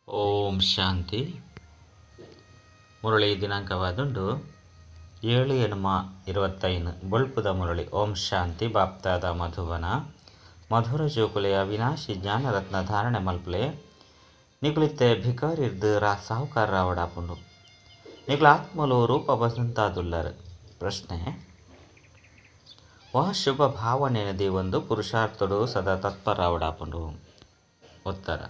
ಓಂ ಶಾಂತಿ. ಮುರಳಿ ದಿನಾಂಕವಾದುಂಡು 7/8/25 ಬೊಳ್ಪುದ ಮುರಳಿ. ಓಂ ಶಾಂತಿ. ಬಾಪ್ತಾದ ಮಧುವನ ಮಧುರ ಜೋಕುಲೆಯ ಅವಿನಾಶಿ ಜ್ಞಾನರತ್ನ ಧಾರಣೆ ಮಲ್ಪಲೆ ನಿಗುಲಿತ್ತೆ ಭಿಕಾರಿರ್ದು ಸಾಹುಕಾರ ರಾವಡಾಪುಂಡು ನಿಗುಲ ಆತ್ಮಲು ರೂಪ ಬಸಂತಾದುಲ್ಲರು. ಪ್ರಶ್ನೆ: ವಾ ಶುಭ ಭಾವನೆನದಿ ಒಂದು ಪುರುಷಾರ್ಥಡು ಸದಾ ತತ್ಪರ ರಾವಡಾಪುಂಡು. ಉತ್ತರ: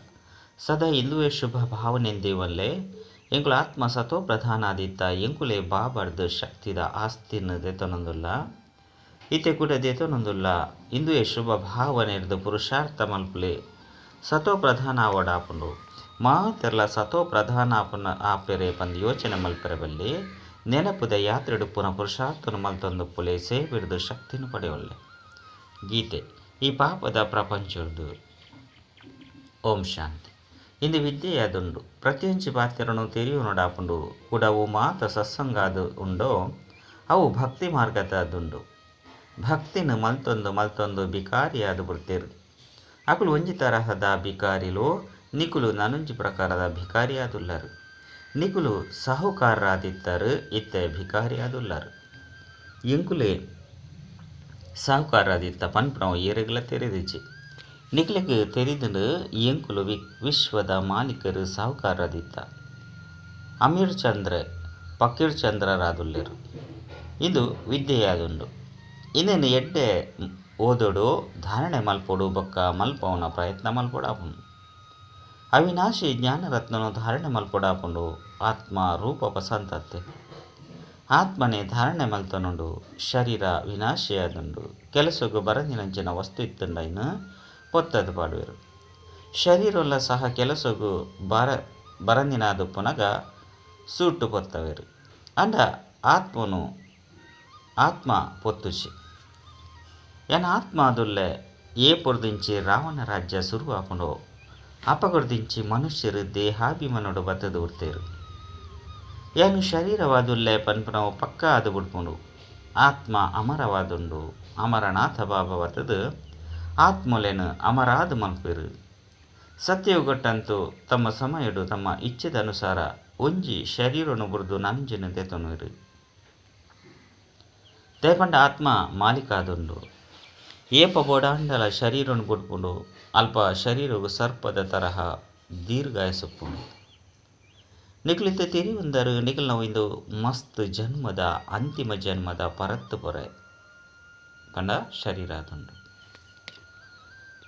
ಸದಾ ಇಂದುವೆ ಶುಭ ಭಾವನೆಂದೇವಲ್ಲೇ ಎಂಕುಲ ಆತ್ಮ ಸತೋ ಪ್ರಧಾನಾದಿತ್ತ ಎಂಕುಲೆ ಬಾಬರ್ದು ಶಕ್ತಿದ ಆಸ್ತಿನ ದೆತೊನೊಂದುಲ್ಲ ಇತ್ತೆ ಕೂಡ ದೆತೊನೊಂದುಲ್ಲ. ಇಂದುವೆ ಶುಭ ಭಾವನೆರ್ದು ಪುರುಷಾರ್ಥ ಮಲ್ಪುಲೆ ಸತೋ ಪ್ರಧಾನ ಆವಡಾಪುಂಡು ಮಾತೆರ್ಲ ಸತೋ ಪ್ರಧಾನ ಆಪೆರೆ ಪಂದು ಯೋಚನೆ ಮಲ್ಪೆರೆ ಬಲ್ಲಿ ನೆನಪುದ ಯಾತ್ರೆಡು ಪುನಃ ಪುರುಷಾರ್ಥನು ಮಲ್ತೊಂದು ಪುಲೆ ಸೇವಿಡ್ದು ಶಕ್ತಿನ ಪಡೆಯೊಲ್ಲೆ. ಗೀತೆ: ಈ ಪಾಪದ ಪ್ರಪಂಚದ್ದು. ಓಂ ಶಾಂತಿ. ಇಂದು ವಿದ್ಯೆಯಾದುಂಡು ಪ್ರತಿಯೊಂಚಿ ಪಾತ್ರೆಯನ್ನು ತೆರೆಯುವನೊಡಾಪುಂಡು ಕೂಡ ಅವು ಮಾತ ಸತ್ಸಂಗಾದು ಉಂಡೋ ಅವು ಭಕ್ತಿ ಮಾರ್ಗದಾದುಂಡು. ಭಕ್ತಿನ ಮಲ್ತೊಂದು ಬಿಕಾರಿಯಾದು ಬಿಡ್ತೇರು. ಅಕುಲು ಒಂಜಿ ತರಹದ ಬಿಕಾರಿಲು ನಿಕುಲು ನನೊಂಜಿ ಪ್ರಕಾರದ ಭಿಕಾರಿಯಾದುಲ್ಲರು. ನಿಕುಲು ಸಾಹುಕಾರರಾದಿತ್ತರು ಇತ್ತೆ ಭಿಕಾರಿಯಾದುಲ್ಲರು. ಎಂಕುಲೆ ಸಾಹುಕಾರರಾದಿತ್ತ ಪನ್ಪುನವು ಏರೆಗ್ಲ ತೆರೆದಿಚ್ಚಿ ನಿಕ್ಲೆಗ್ ತೆರಿದು ಎಂಕುಲು ವಿಶ್ವದ ಮಾಲೀಕರು ಸಾಹುಕಾರದಿತ್ತ ಅಮೀರ್ ಚಂದ್ರ ಫಕೀರ್ ಚಂದ್ರರಾದುಲ್ಲೆರು. ಇದು ವಿದ್ಯೆಯಾದುಂಡು. ಇನ್ನೇನು ಎಡ್ಡೆ ಓದೋಡು ಧಾರಣೆ ಮಲ್ಪೊಡು ಬೊಕ್ಕ ಮಲ್ಪವನ ಪ್ರಯತ್ನ ಮಲ್ಪೊಡಾಪುಂಡು. ಅವಿನಾಶಿ ಜ್ಞಾನರತ್ನನು ಧಾರಣೆ ಮಲ್ಪೊಡಾಪುಂಡು ಆತ್ಮ ರೂಪ ಬಸಂತತ್ತೆ. ಆತ್ಮನೆ ಧಾರಣೆ ಮಲ್ತನುಂಡು ಶರೀರ ವಿನಾಶಿಯಾದುಂಡು. ಕೆಲಸಗೂ ಬರಂದಿನಂಚಿನ ವಸ್ತು ಇತ್ತುಂಡೈನು ಪೊತ್ತದು ಪಾಡುವೆರು. ಶರೀರಲ್ಲ ಸಹ ಕೆಲಸಗೂ ಬರಂದಿನಾದು ಪುನಗ ಸೂಟು ಪೊತ್ತವೆರು. ಅಂಡ ಆತ್ಮ ಪೊತ್ತುಚಿ ಎನ್ ಆತ್ಮ ಅದುಲ್ಲೆ ಏ ಪೊರ್ದಿಂಚಿ ರಾವಣ ರಾಜ್ಯ ಶುರುವಾಪುಂಡು ಅಪಗೊರ್ದಿಂಚಿ ಮನುಷ್ಯರು ದೇಹಾಭಿಮನುಡು ಬತ್ತದು ಉರ್ತೇರು. ಏನು ಶರೀರವಾದುಲ್ಲೆ ಪನ್ಪುನವು ಪಕ್ಕ ಅದು ಬಿಡ್ಪುಂಡು. ಆತ್ಮ ಅಮರವಾದುಂಡು. ಅಮರನಾಥ ಬಾಬಾ ಬತ್ತದು ಆತ್ಮಲೆನು ಅಮರಾದ ಮಲ್ಪೆರು. ಸತ್ಯಯುಗೊಟ್ಟಂತೂ ತಮ್ಮ ಸಮಯಡು ತಮ್ಮ ಇಚ್ಛೆದ ಅನುಸಾರ ಒಂಜಿ ಶರೀರನು ಬುರ್ದು ನಂಜನು ದೆತೊನುವೆರು. ದೇಪಂಡ ಆತ್ಮ ಮಾಲಿಕಾದುಂಡು. ಏಪ ಬೋಡಾಂಡಲ ಶರೀರನು ಬುಡ್ಪುಂಡು ಅಲ್ಪ ಶರೀರವು ಸರ್ಪದ ತರಹ ದೀರ್ಘಾಯಸುಪ್ಪುಂಡು. ನಿಕ್ಲಿತ್ತೆ ತಿರಿಯುಂದರು ನಿಖಲ್ನವು ಇಂದು ಮಸ್ತ್ ಜನ್ಮದ ಅಂತಿಮ ಜನ್ಮದ ಪರತ್ತು ಪೊರೆ ಪಂಡ ಶರೀರ ಆದುಂಡು.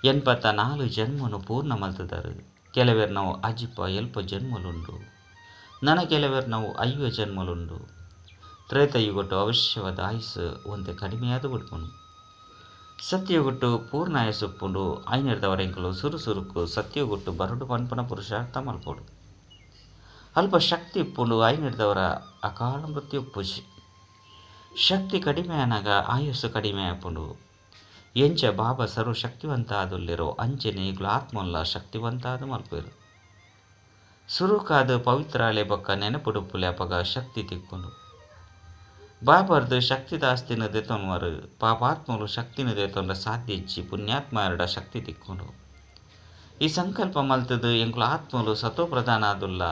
84 ಜನ್ಮನು ಪೂರ್ಣ ಮಲ್ತದರು. ಕೆಲವೆರು ನಾವು ಅಜಿಪ ಎಲ್ಪ ಜನ್ಮಲುಂಡು. ನನ ಕೆಲವೆರು ನಾವು 5 ಜನ್ಮಲುಂಡು. ತ್ರೇತಯುಗೊಟ್ಟು ಅವಶ್ಯವಾದ ಆಯುಸ್ಸು ಒಂತೆ ಕಡಿಮೆಯಾದ ಬಿಡ್ಪುಂಡು. ಸತ್ಯಯುಗೊಟ್ಟು ಪೂರ್ಣ ಆಯಸ್ಸುಪ್ಪುಂಡು. ಐನೆರ್ದವರೆಂಕಲು ಸುರುಸುರುಕು ಸತ್ಯಯುಗೊಟ್ಟು ಬರಡು ಪನ್ಪನ ಪುರುಷಾರ್ಥ ಮಲ್ಪೊಡು. ಅಲ್ಪ ಶಕ್ತಿ ಇಪ್ಪುಂಡು. ಐನೆರ್ದವರ ಅಕಾಲ ಮೃತ್ಯು ಉಪ್ಪುಜಿ. ಶಕ್ತಿ ಕಡಿಮೆ ಆನಾಗ ಆಯಸ್ಸು ಕಡಿಮೆ ಆಪುಂಡು. ಎಂಚ ಬಾಬಾ ಸರ್ವ ಶಕ್ತಿವಂತ ಆದುಲ್ಲೆರೋ ಅಂಚೆನೆ ಈಗಲೂ ಆತ್ಮಲ್ಲ ಶಕ್ತಿವಂತ ಆದು ಮಲ್ಪೆರು. ಸುರುಕಾದ ಪವಿತ್ರಾಲೆ ಬೊಕ್ಕ ನೆನಪುಡುಪುಲೆ ಅಪಗ ಶಕ್ತಿ ತಿಕ್ಕುಂಡು. ಬಾಬರ್ದು ಶಕ್ತಿದಾಸ್ತಿನ ದೆತೊನ್ವರು ಪಾಪಾತ್ಮಲು ಶಕ್ತಿನ ದೆತೊಂಡ ಸಾಧ್ಯ ಇಚ್ಚಿ ಪುಣ್ಯಾತ್ಮರಡ ಶಕ್ತಿ ತಿಕ್ಕುಂಡು. ಈ ಸಂಕಲ್ಪ ಮಲ್ತದು ಎಂಕುಲ ಆತ್ಮಲು ಸತೋ ಪ್ರಧಾನ ಆದುಲ್ಲ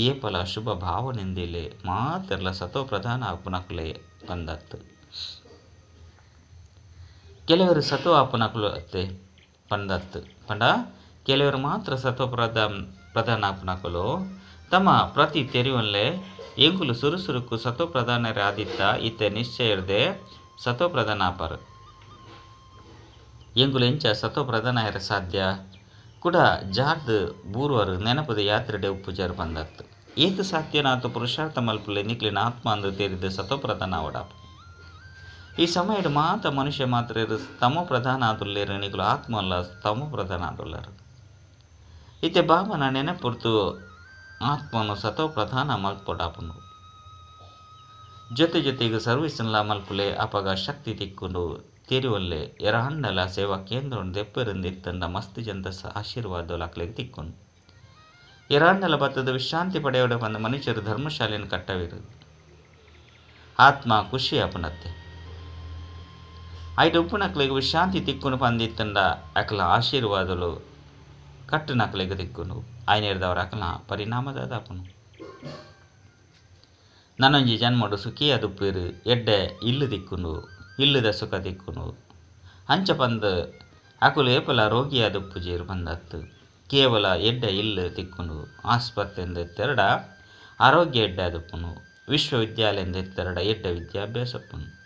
ಏಪಲ ಶುಭ ಭಾವನೆಂದಿಲೆ ಮಾತೆರ್ಲ ಸತೋ ಪ್ರಧಾನ ಆಪುನಕುಲೆ ಪಂದತ್ತು. ಕೆಲವರು ಸತೋ ಆಪುನಕುಲತ್ತೆ ಪಂದತ್ತು ಪಂಡ ಕೆಲವರು ಮಾತ್ರ ಸತೋ ಪ್ರಧಾನ ಆಪುನಕುಲು ತಮ್ಮ ಪ್ರತಿ ತೆರಿವಲ್ಲೇ ಎಂಕುಲು ಸುರುಸುರುಕು ಸತೋ ಪ್ರಧಾನರೇ ಆದಿತ್ತ ಇತ್ತೆ ನಿಶ್ಚಯರ್ದೆ ಸತೋ ಪ್ರಧಾನ ಆಪರು. ಎಂಕುಲು ಎಂಚ ಸತೋ ಪ್ರಧಾನ ಇರ ಸಾಧ್ಯ ಕೂಡ ಜಾರ್ದು ಬೂರ್ವರು ನೆನಪದ ಯಾತ್ರೆಡೆ ಉಪ್ಪುಜಾರು ಬಂದತ್ತು. ಏತು ಸಾಧ್ಯನಾತು ಪುರುಷಾರ್ಥ ಮಲ್ಪುಲೆ ನಿಕ್ಲಿನ ಆತ್ಮ ಅಂದು ತೆರಿದು ಸತೋ ಪ್ರಧಾನ ಆವಡಾಪು. ಈ ಸಮಯಡ್ ಮಾತ ಮನುಷ್ಯ ಮಾತ್ರ ತಮೋ ಪ್ರಧಾನ ಆದುಲ್ಲೇರು. ನಿಕುಲು ಆತ್ಮ ಅಲ್ಲ ತಮೋ ಪ್ರಧಾನ ಆದುಲ್ಲರು. ಇತ್ತೆ ಬಾಬನ ನೆನಪುರ್ತು ಆತ್ಮನು ಸತೋ ಪ್ರಧಾನ ಮಲ್ಪೊಡಾಪುಂಡು. ಜೊತೆಗೆ ಸರ್ವಿಸ್ನಲ ಮಲ್ಪುಲೆ ಅಪಗ ಶಕ್ತಿ ತಿಕ್ಕೊಂಡು ತೆರಿವಲ್ಲೆ ಎರಾಂಡಲ ಸೇವಾ ಕೇಂದ್ರ ದೆಪ್ಪರಿಂದಿತ್ತಂಡ ಮಸ್ತ್ ಜಂತ ಆಶೀರ್ವಾದ ಅಕ್ಲೆಗೆ ತಿಕ್ಕೊಂಡು ಎರಾಂಡಲ ಬತ್ತದ ವಿಶ್ರಾಂತಿ ಪಡೆಯೋಡ ಬಂದ ಮನುಷ್ಯರು ಧರ್ಮಶಾಲೆಯನ್ನು ಕಟ್ಟವಿರು. ಆತ್ಮ ಖುಷಿ ಆಪುನತ್ತೆ. ಐಟು ಉಪ್ಪು ನಕ್ಲೆಗೆ ವಿಶ್ರಾಂತಿ ತಿಕ್ಕುನು ಪಂದಿತ್ತಂಡ ಅಕಲ ಆಶೀರ್ವಾದಲು ಕಟ್ಟು ನಕ್ಲೆಗೆ ತಿಕ್ಕುನು. ಆಯ್ನೆರ್ದವರ ಅಕಲ್ನ ಪರಿಣಾಮದಾದಾಪುನು ನನೊಂಜಿ ಜನ್ಮಡು ಸುಖಿಯ ದುಪ್ಪುರು ಎಡ್ಡೆ ಇಲ್ಲು ದಿಕ್ಕುಂಡು ಇಲ್ಲುದ ಸುಖ ದಿಕ್ಕುಂಡು ಅಂಚ ಪಂದ್ ಅಕುಲು ಏಪಲ ರೋಗಿಯ ದುಪ್ಪುಜೇರು ಪಂದತ್ತು ಕೇವಲ ಎಡ್ಡೆ ಇಲ್ಲು ತಿಕ್ಕುಂಡು ಆಸ್ಪತ್ರೆಯಿಂದ ಎತ್ತೆರಡ ಆರೋಗ್ಯ ಎಡ್ಡೆ ದುಪ್ಪುನು ವಿಶ್ವವಿದ್ಯಾಲಯದಿಂದ ಎತ್ತೆರಡ ಎಡ್ಡೆ ವಿದ್ಯಾಭ್ಯಾಸಪ್ಪುನು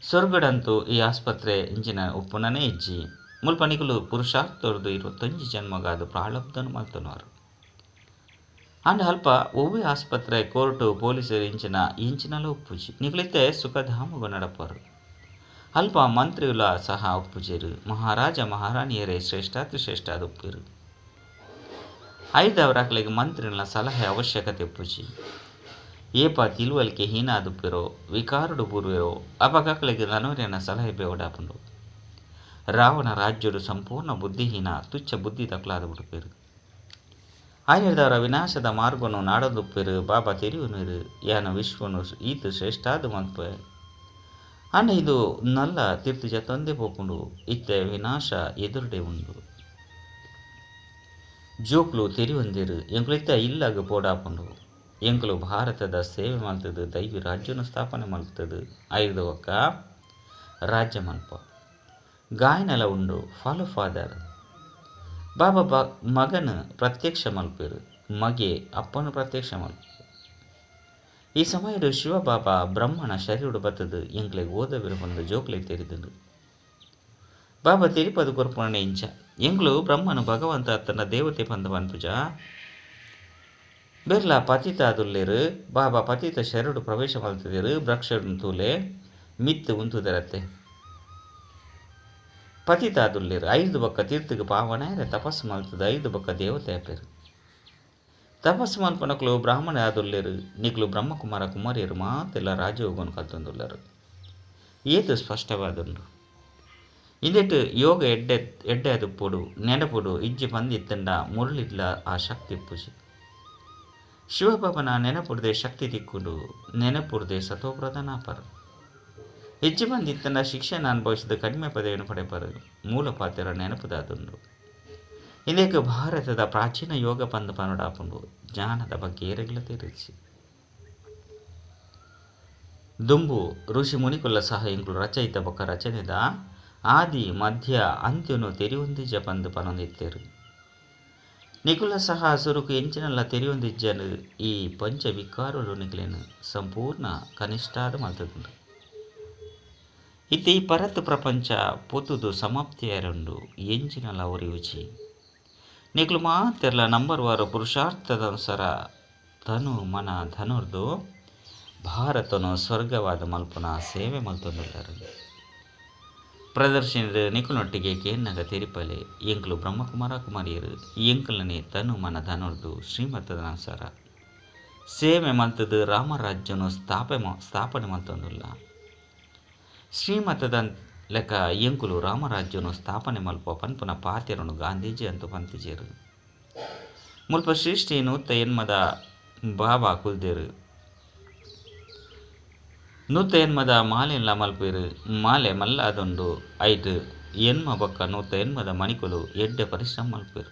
ಸ್ವರ್ಗಡಂತೂ ಈ ಆಸ್ಪತ್ರೆ ಇಂಚಿನ ಉಪ್ಪುನನೇ ಇಜ್ಜಿ ಮುಲ್ಪ ನಿಕುಲು ಪುರುಷಾರ್ಥರ್ದು 25 ಜನ್ಮಗಾದು ಪ್ರಾಳಬ್ಧನು ಮಲ್ತನವರು ಅಂಡ್ ಅಲ್ಪ ಒವ್ವೆ ಆಸ್ಪತ್ರೆ ಕೋರ್ಟು ಪೊಲೀಸರು ಇಂಚಿನಲ ಉಪ್ಪುಜಿ ನಿಕುಲಿತ್ತೆ ಸುಖಧಾಮಗು ನಡಪರು ಅಲ್ಪ ಮಂತ್ರಿಯುಲ ಸಹ ಉಪ್ಪುಜೇರು ಮಹಾರಾಜ ಮಹಾರಾಣಿಯರೇ ಶ್ರೇಷ್ಠಾತಿ ಶ್ರೇಷ್ಠ ಉಪ್ಪಿರು ಐದವರಕ್ಲೆಗ್ ಮಂತ್ರಿಗಳ ಸಲಹೆ ಅವಶ್ಯಕತೆ ಉಪ್ಪುಜಿ ಏಪ ತಿಳುವಳಿಕೆ ಹೀನಾದುಪ್ಪಿರೋ ವಿಕಾರುಡು ಬುರುವಿರೋ ಅಪಕಕ್ಲೆಗ್ ನನೂರಿನ ಸಲಹೆ ಬೇವಡಾಪುಂಡು ರಾವಣ ರಾಜ್ಯಡು ಸಂಪೂರ್ಣ ಬುದ್ಧಿಹೀನ ತುಚ್ಛ ಬುದ್ಧಿ ತಕ್ಲಾದ ಬಿಡುಪೇರು ಆಯ್ನೆರ್ದವರ ವಿನಾಶದ ಮಾರ್ಗನು ನಾಡದುಪ್ಪೇರು ಬಾಬಾ ತೆರಿಯುನೀರು ಯಾನ ವಿಶ್ವನು ಈತು ಶ್ರೇಷ್ಠಾದು ಮಲ್ಪೆ ಅಣ್ಣ ಇದು ನಲ್ಲ ತೀರ್ಥುಜ ತಂದೆ ಪೋಪುಂಡು ಇತ್ತೆ ವಿನಾಶ ಎದುರುಡೆ ಉಂಡು ಜೋಕ್ಲು ತೆರಿಯೊಂದಿರು ಎಂಕುಲಿತ್ತ ಇಲ್ಲಾಗ ಪೋಡಾಪುಂಡು ಎಂಕುಲು ಭಾರತದ ಸೇವೆ ಮಲ್ತದು ದೈವಿ ರಾಜ್ಯನು ಸ್ಥಾಪನೆ ಮಲ್ತದು ಐದು ಒಕ್ಕ ರಾಜ್ಯ ಮಲ್ಪ ಗಾಯನಲ ಉಂಡು ಫಾಲೋ ಫಾದರ್ ಬಾಬಾ ಮಗನ ಪ್ರತ್ಯಕ್ಷ ಮಲ್ಪೇರು ಮಗೆ ಅಪ್ಪನ ಪ್ರತ್ಯಕ್ಷ ಮಲ್ಪ ಈ ಸಮಯದ ಶಿವಬಾಬಾ ಬ್ರಹ್ಮನ ಶರೀರಡು ಬತ್ತದು ಎಂಕ್ಲೆಗ್ ಓದವಿರು ಬಂದು ಜೋಕ್ಲೆ ತೆರಿದನು ಬಾಬಾ ತಿರುಪದು ಕೊರ್ಪಣೆ ಇಂಚ ಎಂಗ್ಲು ಬ್ರಹ್ಮನು ಭಗವಂತ ತನ್ನ ದೇವತೆ ಬಂದು ಬಂತುಜ ಬೆರ್ಲ ಪತಿತ ಅದುಲ್ಲೇರು ಬಾಬಾ ಪತಿತ ಶರಡು ಪ್ರವೇಶ ಮಲ್ತದೇರು ಬ್ರಕ್ಷ ತೂಲೆ ಮಿತ್ತು ಉಂತುದರತ್ತೆ ಪತಿತ ಅದುಲ್ಲೇರು 5 ಬಕ್ಕ ತೀರ್ಥಗೆ ಪಾವನ ತಪಸ್ಸು ಮಲ್ತದ 5 ಬಕ್ಕ ದೇವತೆ ಆಪೇರು ತಪಸ್ಸು ಮಲ್ಪನಕ್ಲು ಬ್ರಾಹ್ಮಣ ಆದುಲ್ಲೇರು ನಿಕ್ಲು ಬ್ರಹ್ಮಕುಮಾರ ಕುಮಾರಿಯರು ಮಾತೆಲ್ಲ ರಾಜಯೋಗವನ್ನು ಕಲ್ತೊಂದುಲ್ಲರು ಏತು ಸ್ಪಷ್ಟವಾದುಂಡು ಇಂದೆಟ್ಟು ಯೋಗ ಎಡ್ಡೆ ಅದುಪ್ಪುಡು ನೆನಪುಡು ಇಜ್ಜಿ ಬಂದಿತ್ತಂಡ ಮುರುಳಿಡ್ಲ ಆ ಶಕ್ತಿ ಪೂಜೆ ಶಿವಬಾಬನ ನೆನಪುಡ್ದೆ ಶಕ್ತಿ ದಿಕ್ಕುಂಡು ನೆನಪುಡ್ದೆ ಸತೋಪ್ರಧಾನಾಪರು ಹೆಚ್ಚು ಬಂದಿತ್ತಂಡ ಶಿಕ್ಷಣ ಅನುಭವಿಸಿದ ಕಡಿಮೆ ಪದವಿಯನ್ನು ಪಡೆಪರು ಮೂಲ ಪಾತ್ರ ನೆನಪುದಾದುಂಡು ಇಂದೇಕ ಭಾರತದ ಪ್ರಾಚೀನ ಯೋಗ ಪಂದ ಪನಡಾಪುಂಡು ಜ್ಞಾನದ ಬಗ್ಗೆ ಏರೆಗ್ಲ ತಿಳಿಸಿ ದುಂಬು ಋಷಿ ಮುನಿಕುಲ ಸಹ ಇಂಕ್ಲು ರಚಯಿತ ಬೊಕ್ಕ ರಚನೆದ ಆದಿ ಮಧ್ಯ ಅಂತ್ಯನು ತೆರಿಯೊಂದಿಜ್ಜ ಪಂದು ಪನೊಂದಿತ್ತೇರು ನಿಕುಲ ಸಹ ಸುರುಕು ಎಂಚಿನಲ್ಲ ತೆರಿಯೊಂದಿಜ್ಜನು ಈ ಪಂಚ ವಿಕಾರುಲು ನಿಕುಲೆನು ಸಂಪೂರ್ಣ ಕನಿಷ್ಠಾದ ಮಲ್ತದುಂಡು ಇತ್ತೆ ಈ ಪರತ್ ಪ್ರಪಂಚ ಪೊತ್ತುದು ಸಮಾಪ್ತಿಯರುಂಡು ಎಂಚಿನಲ್ಲ ಒರಿಯುಚಿ ನಿಕುಲು ಮಾತೆರ್ಲ ನಂಬರ್ ವಾರು ಪುರುಷಾರ್ಥದನುಸಾರ ತನು ಮನ ಧನುರ್ದು ಭಾರತನು ಸ್ವರ್ಗವಾದ ಮಲ್ಪುನ ಸೇವೆ ಮಲ್ತೊಂದುಲ್ಲರು ಪ್ರದರ್ಶನದ ನಿಕುಲೊಟ್ಟಿಗೆ ಕೇನ್ನಗ ತೆರಿಪಲೆ ಎಂಕ್ಲು ಬ್ರಹ್ಮಕುಮಾರ ಕುಮಾರಿಯರು ಎಂಕಲನೆ ತನು ಮನ ಧನುರ್ದು ಶ್ರೀಮತದನುಸಾರ ಸೇವೆ ಮಲ್ತದು ರಾಮರಾಜ್ಯನು ಸ್ಥಾಪನೆ ಮಲ್ತೊಂದುಲ್ಲ ಶ್ರೀಮತದ ಲೆಕ್ಕ ಎಂಕುಲು ರಾಮರಾಜ್ಯನು ಸ್ಥಾಪನೆ ಮಲ್ಪ ಪನ್ಪುನ ಪಾತ್ಯರನು ಗಾಂಧೀಜಿ ಅಂತೂ ಪಂತಿಜೇರು ಮುಲ್ಪ ಶ್ರೀಷ್ಠಿ ನೂತ ಎನ್ಮದ ಬಾಬಾ ಕುಲ್ದೇರು ನೂತ ಎನ್ಮದ ಮಾಲೆಲ್ಲ ಮಲ್ಪೇರು ಮಾಲೆ ಮಲ್ಲಾದೊಂಡು ಐಟು ಎನ್ಮ ಬೊಕ್ಕ ನೂತ ಎನ್ಮದ ಮಣಿಕುಲು ಎಡ್ಡೆ ಪರಿಶ್ರಮ ಮಲ್ಪೇರು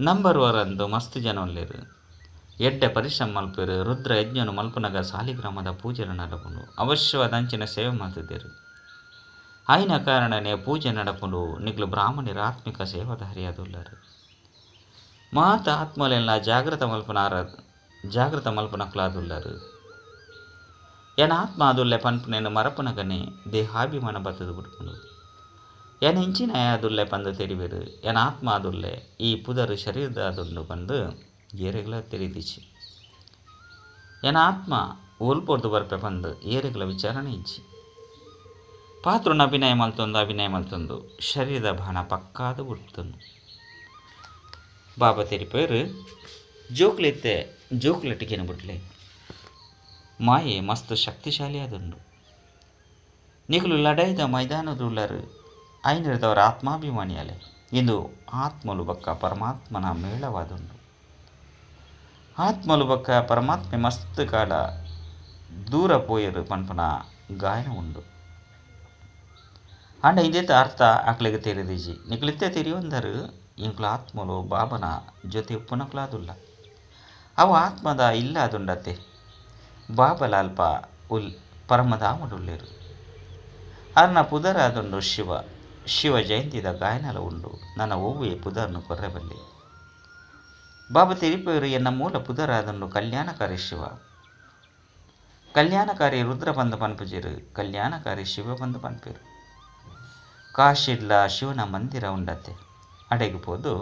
ನಂಬರ್ ವರಂದು ಮಸ್ತ್ ಜನ ಒಲ್ಲೇರು ಎಡ್ಡೆ ಪರಿಶ್ರಮ ಮಲ್ಪೇರು ರುದ್ರ ಯಜ್ಞನು ಮಲ್ಪನಗ ಸಾಲಿಗ್ರಾಮದ ಪೂಜೆ ನಡಪುಂಡು ಅವಶ್ಯವಾದ ಅಂಚಿನ ಸೇವೆ ಮಾಡ್ತಿದ್ದೇರು ಆಯ್ನ ಕಾರಣನೇ ಪೂಜೆ ನಡಪುಂಡು ನಿಕ್ಲು ಬ್ರಾಹ್ಮಣರ ಆತ್ಮಿಕ ಸೇವಾಧಾರಿಯಾದುಲ್ಲರು ಮಾತ ಆತ್ಮಲೆಲ್ಲ ಜಾಗೃತ ಮಲ್ಪನಕ್ಲಾದುಲ್ಲರು ಎನ ಆತ್ಮ ಅದುಲ್ಲೆ ಪನ್ಪುನೇನು ಮರಪುನಗನೆ ದೇಹಾಭಿಮಾನ ಬತ್ತದು ಬಿಟ್ಕೊಂಡು ಎನ ಇಂಚಿನ ಅದುಲ್ಲೆ ಪಂದು ತೆರಿಬೇರು ಎನ ಆತ್ಮ ಅದುಲ್ಲೆ ಈ ಪುದರು ಶರೀರದ ಅದುಂಡು ಬಂದು ಏರೆಗ್ಲ ತೆರಿದಿಚ್ಚಿ ಎನ ಆತ್ಮ ಓಲ್ಪೊರ್ದು ಬರ್ಪೆ ಬಂದು ಏರೆಗ್ಲ ವಿಚಾರಣೆ ಇಜ್ಜಿ ಪಾತ್ರನ ಅಭಿನಯ ಮಲ್ತೊಂದು ಶರೀರದ ಬಾಣ ಪಕ್ಕಾದ ಬಿಡ್ತನು ಬಾಬಾ ತೆರಿಪೇರು ಜೋಕ್ಲೆಟ್ಟಿಗೆನ ಬಿಡ್ಲೆ ಮಾಯೆ ಮಸ್ತ್ ಶಕ್ತಿಶಾಲಿ ಆದುಂಡು ನಿಕುಲು ಲಡಾಯ್ದ ಮೈದಾನದುಳ್ಳರು ಐನೆರ್ದವರ ಆತ್ಮಾಭಿಮಾನಿಯಲೆ ಇಂದು ಆತ್ಮಲು ಬಕ್ಕ ಪರಮಾತ್ಮನ ಮೇಳವಾದುಂಡು ಆತ್ಮಲು ಬಕ್ಕ ಪರಮಾತ್ಮೆ ಮಸ್ತ್ ಕಾಲ ದೂರ ಪೋಯರು ಪನ್ಪನ ಗಾಯನ ಉಂಡು ಅಂಡ ಇಂದೇತ ಅರ್ಥ ಅಕ್ಲೆಗೆ ತೆರೆದಿಜಿ ನಿಕುಲಿತ್ತೆ ತೆರಿಯೊಂದರು ಇಂಕ್ಲ ಆತ್ಮಲು ಬಾಬನ ಜೊತೆ ಉಪ್ಪುನಕ್ಲಾದುಲ್ಲ ಅವು ಆತ್ಮದ ಇಲ್ಲಾದುಂಡತೆ ಬಾಬಲ ಅಲ್ಪ ಉಲ್ ಪರಮಧಾಮಡುಲ್ಲೇರು ಅರ್ನ ಪುದರಾದುಂಡು ಶಿವ ಜಯಂತಿದ ಗಾಯನಲ ಉಂಡು ನನ್ನ ಓವ್ವೆ ಪುದರ್ನು ಕೊರ್ರೆಬಲ್ಲೆ ಬಾಬಾ ತಿರುಪೇರು ಎನ್ನ ಮೂಲ ಪುದರಾದುಂಡು ಕಲ್ಯಾಣಕಾರಿ ಶಿವ ಕಲ್ಯಾಣಕಾರಿ ರುದ್ರ ಬಂದು ಪನ್ಪುಜಿರು ಕಲ್ಯಾಣಕಾರಿ ಶಿವ ಬಂದು ಪನ್ಪೇರು ಕಾಶಿಡ್ಲ ಶಿವನ ಮಂದಿರ ಉಂಡತೆ ಅಡೆಗೆ ಪೋದು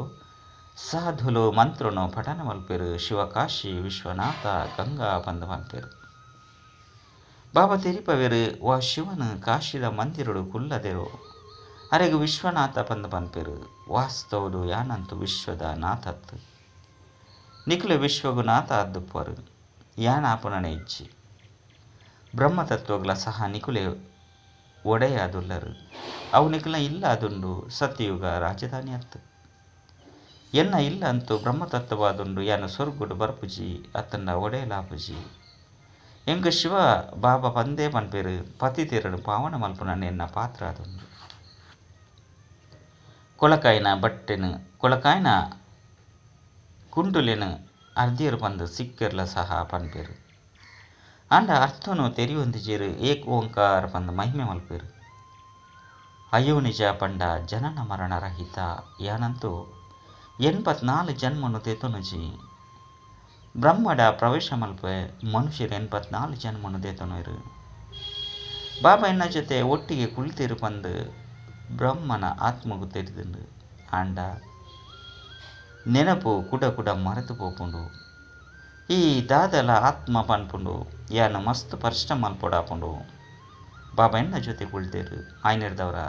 ಸಾಧುಲು ಮಂತ್ರನು ಪಠನ ಮಲ್ಪೇರು ಶಿವಕಾಶಿ ವಿಶ್ವನಾಥ ಗಂಗಾ ಬಂದು ಪನ್ಪೇರು ಬಾಬಾ ತಿರುಪವೇರು ವಾ ಶಿವನ ಕಾಶಿದ ಮಂದಿರಡು ಕುಲ್ಲದೆರು ಅರೆಗೆ ವಿಶ್ವನಾಥ ಬಂದು ಪನ್ಪೇರು ವಾಸ್ತವಡು ಯಾನಂತು ವಿಶ್ವದ ನಾಥತ್ತು ನಿಖಲು ವಿಶ್ವಗು ನಾಥ ಅದ್ದುಪ್ಪರು ಯಾನಾಪುನನೆ ಇಜ್ಜಿ ಬ್ರಹ್ಮತತ್ವಗಳ ಸಹ ನಿಖುಲೆ ಒಡೆಯಾದುಲ್ಲರು ಅವು ನಿಖಲ ಇಲ್ಲ ಅದುಂಡು ಸತ್ಯಯುಗ ರಾಜಧಾನಿ ಅತ್ತು ಎನ್ನ ಇಲ್ಲ ಅಂತೂ ಬ್ರಹ್ಮತತ್ವವಾದುಂಡು ಯಾನು ಸ್ವರ್ಗುಡು ಬರ್ಪುಜಿ ಅತ್ತಂಡ ಒಡೆಯಲಾಪುಜಿ ಎಂಗ ಶಿವ ಬಾಬಾ ಪಂದೇ ಪನ್ಪೇರು ಪತಿತೀರಡು ಪಾವನ ಮಲ್ಪುನನೆ ಎನ್ನ ಪಾತ್ರ ಅದುಂಡು ಕೊಳಕಾಯಿನ ಬಟ್ಟೆನು ಕೊಳಕಾಯಿನ ಕುಂಟುಲೆನು ಅರ್ಧಿಯರು ಬಂದು ಸಿಕ್ಕಿರ್ಲ ಸಹ ಪನ್ಪೇರು ಅಂಡ ಅರ್ಥನು ತೆರಿಯೊಂದಿಜೇರು ಏಕ್ ಓಂಕಾರ ಬಂದು ಮಹಿಮೆ ಮಲ್ಪೇರು ಅಯ್ಯೋ ನಿಜ ಪಂಡ ಜನನ ಮರಣ ರಹಿತ ಯಾನಂತೂ 84 ಜನ್ಮನು ದೇತನುಜಿ ಬ್ರಹ್ಮಡ ಪ್ರವೇಶ ಮಲ್ಪೆ ಮನುಷ್ಯರು 84 ಜನ್ಮನು ದೇತನೋರು ಬಾಬಾ ಎನ್ನ ಜೊತೆ ಒಟ್ಟಿಗೆ ಕುಳಿತಿರು ಬಂದು ಬ್ರಹ್ಮನ ಆತ್ಮಗೂ ತೆರೆದುಂಡು ಆಂಡ ನೆನಪು ಕುಡ ಕುಡ ಮರೆತು ಪೋಪುಂಡು ಈ ದಾದಲ ಆತ್ಮ ಪನ್ಪುಂಡು ಯಾನು ಮಸ್ತ್ ಪರಿಶ್ರಮ ಮಲ್ಪೊಡಾಪುಂಡು ಬಾಬಾ ಎನ್ನ ಜೊತೆ ಕುಳಿತೇರು ಆಯ್ನಿಡ್ದವರ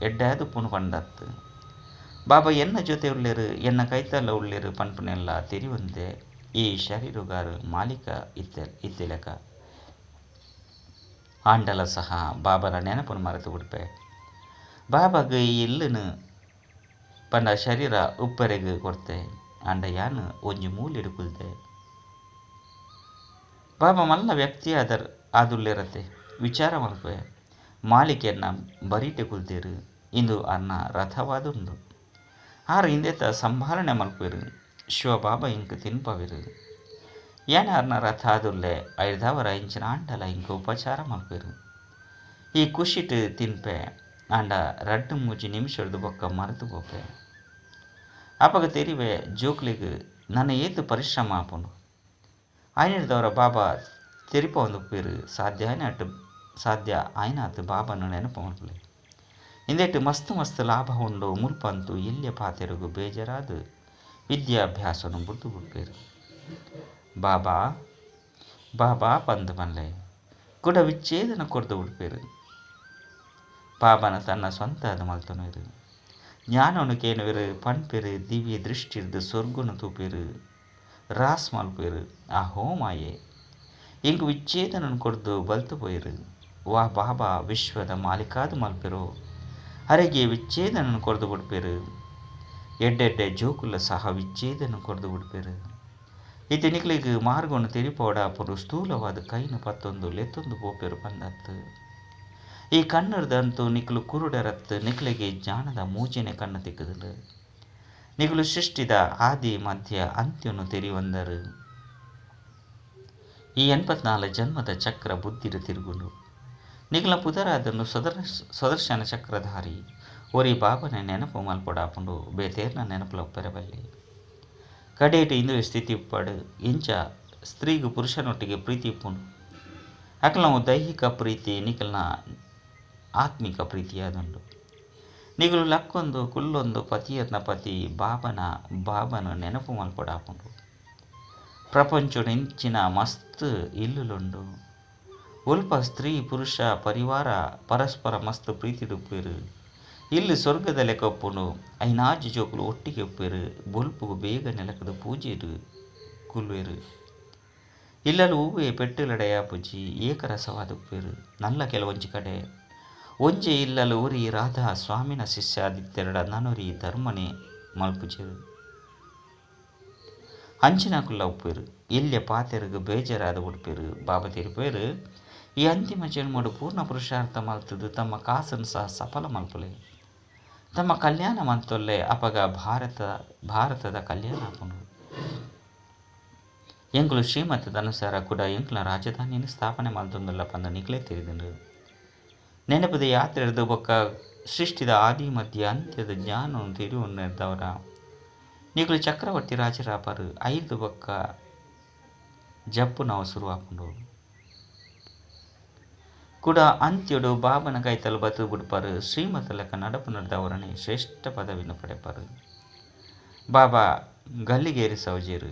ಎಡ್ಡಾದು ಪುಣು ಪಂಡತ್ತು ಬಾಬಾ ಎನ್ನ ಜೊತೆ ಉಳ್ಳೇರು ಎನ್ನ ಕೈತಲ್ಲ ಉಳ್ಳೇರು ಪನ್ಪುನೆಲ್ಲ ತಿರಿವಂದೆ ಈ ಶರೀರುಗಾರು ಮಾಲೀಕ ಇತ್ತೆಲೆಕ ಆಂಡಲ ಸಹ ಬಾಬನ ನೆನಪನ್ನು ಮರೆತು ಬಿಡ್ಪೆ ಬಾಬಾಗ ಈ ಇಲ್ಲನು ಪಂಡ ಶರೀರ ಉಪ್ಪರೆಗೆ ಕೊಡ್ತೆ ಅಂಡ ಯಾನು ಒಂಜಿ ಮೂಲಿಡು ಕುಲ್ದೆ ಬಾಬಾ ಮಲ್ಲ ವ್ಯಕ್ತಿ ಆದುಲ್ಲಿರತ್ತೆ ವಿಚಾರ ಮಲ್ಪೆ ಮಾಲಿಕೆಯನ್ನ ಬರೀಟೆ ಕುಲ್ತೇರು ಇಂದು ಅನ್ನ ರಥವಾದುಂಡು ಆರು ಹಿಂದೆತ ಸಂಭಾರಣೆ ಮಲ್ಪೇರು ಶಿವ ಬಾಬಾ ಇಂಕ ತಿನ್ಪವಿರು ಏನಾರ್ನ ರಥ ಆದುಲ್ಲೆ ಐದವರ ಇಂಚಿನ ಆಂಡಲ ಇಂಕ ಉಪಚಾರ ಮಲ್ಪೇರು ಈ ಖುಷಿಟ್ ತಿನ್ಪೆ ಆಂಡ 2-3 ನಿಮಿಷದ ಬೊಕ್ಕ ಮರೆತು ಪೋಪೆ ಅಪಗ ತೆರಿವೆ ಜೋಕ್ಲಿಗೆ ನನ್ನ ಏತು ಪರಿಶ್ರಮ ಆಪುಂಡು ಆಯ್ನಿಡ್ದವರ ಬಾಬಾ ತೆರಿಪ ಒಂದು ಪೇರು ಸಾಧ್ಯ ಆಯ್ನಾತು ಬಾಬಾನು ನೆನಪು ಮಲ್ಪಲೆ ಇಂದೆಟ್ಟು ಮಸ್ತ್ ಲಾಭ ಉಂಡು ಮುಲ್ಪಂತು ಎಲ್ಯ ಪಾತೆರಿಗೂ ಬೇಜಾರಾದು ವಿದ್ಯಾಭ್ಯಾಸನು ಬುಡ್ದು ಬಿಡ್ಪೇರು ಬಾಬಾ ಬಾಬಾ ಪಂದು ಮಲ್ಲೆ ಕುಡ ವಿಚ್ಛೇದನ ಕೊಡ್ದು ಬಿಡ್ಪೇರು ಬಾಬನ ತನ್ನ ಸ್ವಂತ ಅದು ಮಲ್ತನೋರು ಜ್ಞಾನವನ್ನು ಕೇನುವೆರು ಪಣ್ಪೇರು ದಿವ್ಯ ದೃಷ್ಟಿರ್ದು ಸ್ವರ್ಗುನು ತೂಪೇರು ರಾಸ್ ಮಲ್ಪೇರು ಆ ಹೋಮಾಯೆ ಇಂಕು ವಿಚ್ಛೇದನನ್ನು ಕೊಡ್ದು ಬಲ್ತು ಪೋಯಿರು ವಾ ಬಾಬಾ ವಿಶ್ವದ ಮಾಲೀಕಾದು ಮಲ್ಪೆರು ಅರೆಗೆ ವಿಚ್ಛೇದನನ್ನು ಕೊಡ್ದು ಬಿಡ್ಪೇರು ಎಡ್ಡೆಡ್ಡೆ ಜೋಕುಲ್ಲ ಸಹ ವಿಚ್ಛೇದನ ಕೊಡ್ದು ಬಿಡ್ಪೇರು ಇತ್ತೆ ನಿಕ್ಲಿಗೆ ಮಾರ್ಗವನ್ನು ತೆರಿಪೋಡಾಪುರು ಸ್ಥೂಲವಾದ ಕೈನು ಪತ್ತೊಂದು ಲೆತ್ತೊಂದು ಪೋಪೇರು ಬಂದತ್ತು ಈ ಕಣ್ಣರ್ದಂತೂ ನಿಕ್ಲು ಕುರುಡರತ್ತು ನಿಕ್ಲಿಗೆ ಜ್ಞಾನದ ಮೂಜೆನೆ ಕಣ್ಣು ತಿಕ್ಕದಿಲ್ಲ ನಿಕ್ಲು ಸೃಷ್ಟಿದ ಆದಿ ಮಧ್ಯ ಅಂತ್ಯನು ತೆರಿವಂದರು ಈ 84 ಜನ್ಮದ ಚಕ್ರ ಬುದ್ಧಿರು ತಿರುಗುಂಡು ನಿಕ್ಲ ಪುದರಾದನ್ನು ಸುದರ್ಶನ ಚಕ್ರಧಾರಿ ಒರಿ ಬಾಬನ ನೆನಪು ಮಲ್ಪೊಡಾಪುಂಡು ಬೇತೇರ್ನ ನೆನಪುಲ ಉಪ್ಪೆರಬಲ್ಲೆ ಕಡೇಟು ಇಂದು ಸ್ಥಿತಿ ಉಪ್ಪಡು ಇಂಚ ಸ್ತ್ರೀಗೂ ಪುರುಷನೊಟ್ಟಿಗೆ ಪ್ರೀತಿ ಇಪ್ಪುಂಡು ಅಕಲವು ದೈಹಿಕ ಪ್ರೀತಿ ನಿಖಲ್ನ ಆತ್ಮಿಕ ಪ್ರೀತಿಯಾದುಂಡು ನಿಗಲು ಲಕ್ಕೊಂದು ಕುಲ್ಲೊಂದು ಪತಿಯರ್ನ ಪತಿ ಬಾಬನ ನೆನಪು ಮಲ್ಪೊಡಾಪುಂಡು ಪ್ರಪಂಚಡು ಇಂಚಿನ ಮಸ್ತ್ ಇಲ್ಲುಲುಂಡು ಒಲ್ಪ ಸ್ತ್ರೀ ಪುರುಷ ಪರಿವಾರ ಪರಸ್ಪರ ಮಸ್ತ್ ಪ್ರೀತಿಡುಪ್ಪೇರು ಇಲ್ಲಿ ಸ್ವರ್ಗದ ಲೆಕ್ಕ ಒಪ್ಪುಂಡು ಐನಾಜು ಜೋಕುಲು ಒಟ್ಟಿಗೆ ಒಪ್ಪೇರು ಬೊಲ್ಪುಗು ಬೇಗ ನೆಲಕದ ಪೂಜೆರು ಕುಲ್ವೇರು ಇಲ್ಲಲು ಹೂವೆ ಪೆಟ್ಟುಲಡೆಯ ಪೂಜಿ ಏಕರಸವಾದ ಉಪ್ಪೇರು ನಲ್ಲ ಕೆಲವೊಂಜಿ ಕಡೆ ಒಂಜೆ ಇಲ್ಲಲು ಊರಿ ರಾಧಾ ಸ್ವಾಮಿನ ಶಿಷ್ಯಾದಿತ್ಯರಡ ನನೊರಿ ಧರ್ಮನೆ ಮಲ್ಪುಜೆರು ಅಂಚಿನಕುಲ್ಲ ಉಪ್ಪೇರು ಎಲ್ಯ ಪಾತೆರಿಗೆ ಬೇಜಾರಾದ ಉಡ್ಪೇರು ಬಾಬಾ ತಿರುಪೇರು ಈ ಅಂತಿಮ ಜನ್ಮಡು ಪೂರ್ಣ ಪುರುಷಾರ್ಥ ಮಲ್ತದು ತಮ್ಮ ಕಾಸನ್ನು ಸಹ ಸಫಲ ಮಲ್ಪಲೆ ತಮ್ಮ ಕಲ್ಯಾಣ ಮಂತೊಲ್ಲೆ ಅಪಗ ಭಾರತದ ಕಲ್ಯಾಣ ಆಪುಂಡು. ಎಂಕುಲು ಶ್ರೀಮತದ ಅನುಸಾರ ಕೂಡ ಎಂಕುಲ ರಾಜಧಾನಿಯನ್ನು ಸ್ಥಾಪನೆ ಮಲ್ತೊಂದುಲ್ಲ ಪಂದ ನಿಕ್ಲೆ ತಿರಿದುಂಡು. ನೆನಪದ ಯಾತ್ರೆ ಹಿಡಿದು ಬೊಕ್ಕ ಸೃಷ್ಟಿದ ಆದಿ ಮಧ್ಯ ಅಂತ್ಯದ ಜ್ಞಾನವನ್ನು ತಿರುವನ್ನದವರ ನಿಕುಲು ಚಕ್ರವರ್ತಿ ರಾಜರಾಪರು ಐದು ಬೊಕ್ಕ ಜಪ್ಪು ನಾವು ಶುರುವಾಪುಂಡು. ಕೂಡ ಅಂತ್ಯಡು ಬಾಬನ ಕೈತಲು ಬತ್ತು ಬಿಡ್ಪಾರು ಶ್ರೀಮತ ಲೆಕ್ಕ ನಡಪು ನಡೆದವರನೇ ಶ್ರೇಷ್ಠ ಪದವಿಯನ್ನು ಪಡೆಪಾರು. ಬಾಬಾ ಗಲ್ಲಿಗೇರಿ ಸೌಜೇರು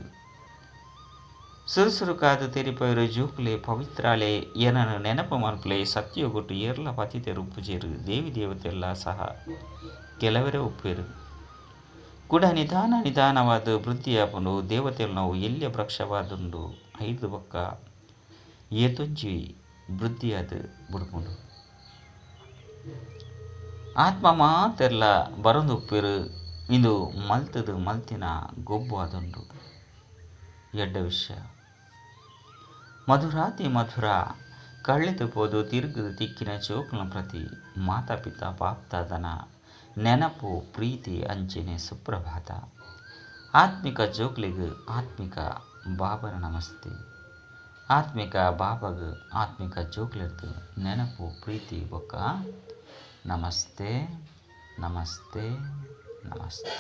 ಸುರುಸುರು ಕಾದು ತೆರಿಪೋರು ಜೂಕ್ಲೆ ಪವಿತ್ರಾಲೆ ಏನನ್ನು ನೆನಪು ಮಲ್ಪಲೆ ಸತ್ಯೋಗೊಟ್ಟು ಏರ್ಲ ಪತಿತೆರು ಉಪ್ಪುಜೇರು ದೇವಿ ದೇವತೆಲ್ಲ ಸಹ ಕೆಲವರೇ ಉಪ್ಪೇರು. ಕೂಡ ನಿಧಾನವಾದ ವೃದ್ಧಿಯಾಪುಂಡು ದೇವತೆಗಳು ನಾವು ಎಲ್ಲಿಯ ವೃಕ್ಷವಾದುಂಡು ಐದು ಬೊಕ್ಕ ಏತೊಂಜಿ ವೃದ್ಧಿಯಾದ ಬುಡ್ಪುಂಡು. ಆತ್ಮ ಮಾತೆಲ್ಲ ಬರೊಂದು ಉಪ್ಪೇರು ಇಂದು ಮಲ್ತಿನ ಗೊಬ್ಬು ಆದುಂಡು ಎಡ್ಡ ವಿಷಯ. ಮಧುರಾತಿ ಮಧುರ ಕಳ್ಳಿತು ಪೋದು ತಿರುಗದು ತಿಕ್ಕಿನ ಚೋಕುನ ಪ್ರತಿ ಮಾತಾಪಿತ ಪಾಪ್ತಾದನ ನೆನಪು ಪ್ರೀತಿ ಅಂಚೆನೆ ಸುಪ್ರಭಾತ. ಆತ್ಮಿಕ ಜೋಕ್ಲಿಗೆ ಆತ್ಮಿಕ ಬಾಬರ ನಮಸ್ತೆ. ಆತ್ಮಿಕ ಬಾಬಗೆ ಆತ್ಮಿಕ ಜೋಕ್ಲಿರ್ದು ನೆನಪು ಪ್ರೀತಿ ಬೊಕ್ಕ ನಮಸ್ತೆ ನಮಸ್ತೆ ನಮಸ್ತೆ.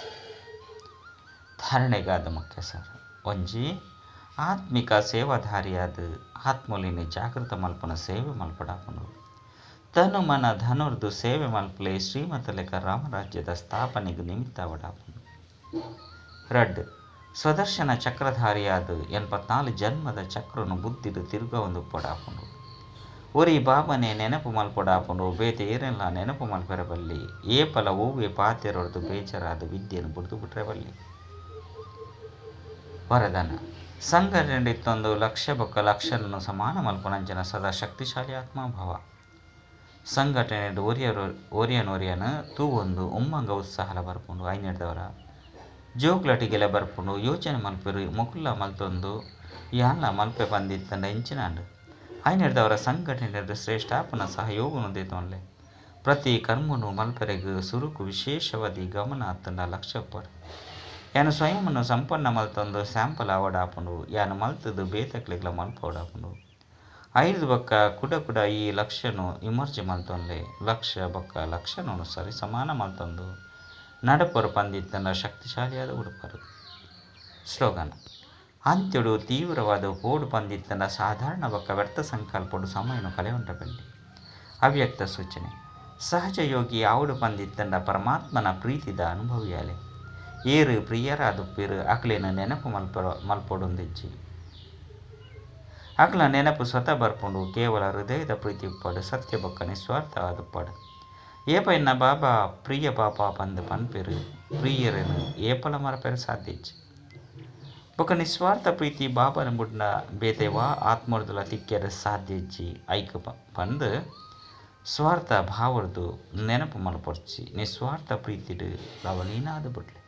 ಧಾರಣೆಗಾದ ಮುಖ್ಯ ಸರ್ ಒಂಜಿ ಆತ್ಮಿಕ ಸೇವಾಧಾರಿಯಾದ ಆತ್ಮಲಿನ ಜಾಗೃತ ಮಲ್ಪನ ಸೇವೆ ಮಲ್ಪಡಾಪುಂಡು. ತನು ಮನ ಧನುರ್ದು ಸೇವೆ ಮಲ್ಪಲೆ ಶ್ರೀಮತ ಲೆಕ್ಕ ರಾಮರಾಜ್ಯದ ಸ್ಥಾಪನೆಗೆ ನಿಮಿತ್ತ ಅವಡಾಪುಂಡು. ರಡ್ ಸ್ವದರ್ಶನ ಚಕ್ರಧಾರಿಯಾದ 84 ಜನ್ಮದ ಚಕ್ರನು ಬುದ್ಧಿಡು ತಿರುಗ ಒಂದು ಪಡಾಪುಂಡು. ಒರಿ ಬಾಬನೆ ನೆನಪು ಮಲ್ಪಡಾಪುಂಡು ಬೇತೆ ಏರೆಲ್ಲ ನೆನಪು ಮಲ್ಪೆರಬಲ್ಲಿ ಏಪಲ ಹೂವೆ ಪಾತೆರೊಡ್ದು ಬೇಜರಾದ ವಿದ್ಯೆಯನ್ನು ಬುಡ್ದು ಬಿಟ್ರೆಬಲ್ಲಿ. ವರದಾನ ಸಂಘಟನೆ ಇತ್ತೊಂದು ಲಕ್ಷ್ಯ ಬೊಕ್ಕ ಲಕ್ಷನ್ನು ಸಮಾನ ಮಲ್ಪುನಂಚನ ಸದಾ ಶಕ್ತಿಶಾಲಿ ಆತ್ಮಭಾವ. ಸಂಘಟನೆ ಒರಿಯನ್ ತೂ ಒಂದು ಉಮ್ಮಂಗ ಉತ್ಸಾಹಲ ಬರ್ಪುಂಡು ಐನೆಡ್ದವರ ಜೋಕ್ಲಟಿಗೆಲ ಬರ್ಪುಂಡು ಯೋಚನೆ ಮಲ್ಪೆರು ಮುಕುಲ್ಲ ಮಲ್ತೊಂದು ಯಾನ್ಲ ಮಲ್ಪೆ ಬಂದಿತ್ತಂಡ ಇಂಚಿನಾಂಡು ಐನೆಡ್ದವರ ಸಂಘಟನೆ ಶ್ರೇಷ್ಠಾಪನ ಸಹಯೋಗನು ದೇತೊನ್ಲೆ ಪ್ರತಿ ಕರ್ಮನು ಮಲ್ಪೆರೆಗು ಸುರುಕು ವಿಶೇಷವಾದಿ ಗಮನ ಅತ್ತಂಡ ಲಕ್ಷ್ಯ ಪಡು. ಯಾನು ಸ್ವಯಂವನ್ನು ಸಂಪನ್ನ ಮಲ್ತೊಂದು ಸ್ಯಾಂಪಲ್ ಆವಡಾಪುಂಡು ಯಾನು ಮಲ್ತದು ಬೇತಕ್ಲೆಗ್ಲ ಮಲ್ಪೋಡಾಪುಂಡು. ಐದು ಬೊಕ್ಕ ಕುಡ ಈ ಲಕ್ಷ್ಯನು ಇಮರ್ಜಿ ಮಲ್ತೊಂದೆ ಲಕ್ಷ್ಯ ಬೊಕ್ಕ ಲಕ್ಷ್ಯನು ಸರಿ ಸಮಾನ ಮಲ್ತೊಂದು ನಡಪರು ಪಂದಿತ್ತಂಡ ಶಕ್ತಿಶಾಲಿಯಾದ ಉಡುಪರು. ಸ್ಲೋಗನ್ ಅಂತ್ಯಡು ತೀವ್ರವಾದ ಪೋಡು ಪಂದಿತ್ತಂಡ ಸಾಧಾರಣ ಬೊಕ್ಕ ವ್ಯರ್ಥ ಸಂಕಲ್ಪಡು ಸಮಯನು ಕಲೆಯೊಂಡ ಬೆಳ್ಳಿ. ಅವ್ಯಕ್ತ ಸೂಚನೆ ಸಹಜ ಯೋಗಿ ಆವುಡು ಪಂದಿತ್ತಂಡ ಪರಮಾತ್ಮನ ಪ್ರೀತಿದ ಅನುಭವಿಯಾಲೆ ಏರು ಪ್ರಿಯರಾದುಪ್ಪೇರು ಅಕ್ಲೇನ ನೆನಪು ಮಲ್ಪೊಡೊಂದಿಜ್ಜಿ. ಅಕ್ಲ ನೆನಪು ಸ್ವತಃ ಬರ್ಪುಂಡು ಕೇವಲ ಹೃದಯದ ಪ್ರೀತಿ ಉಪ್ಪಡು ಸತ್ಯ ಬೊಕ್ಕ ನಿಸ್ವಾರ್ಥವಾದುಪ್ಪಡು. ಏಪ ಎನ್ನ ಬಾಬಾ ಪ್ರಿಯ ಬಾಬಾ ಪಂದು ಪನ್ಪೆರು ಪ್ರಿಯರನ್ನು ಏಪಲ ಮರಪೆರು ಸಾಧ್ಯಜ್ಜಿ. ಬೊಕ್ಕ ನಿಸ್ವಾರ್ಥ ಪ್ರೀತಿ ಬಾಬನ ಬುಡ್ನ ಬೇತೆವಾ ಆತ್ಮರ್ದುಲ ತಿಕ್ಕೆರ ಸಾಧ್ಯಜ್ಜಿ ಐಕ ಪಂದು ಸ್ವಾರ್ಥ ಭಾವರ್ದು ನೆನಪು ಮಲ್ಪೊಡ್ಚಿ ನಿಸ್ವಾರ್ಥ ಪ್ರೀತಿಡು ಲವನೀನಾದ ಬುಡ್ಲೆ.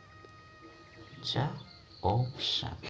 ಓಂ ಶಾಂತಿ.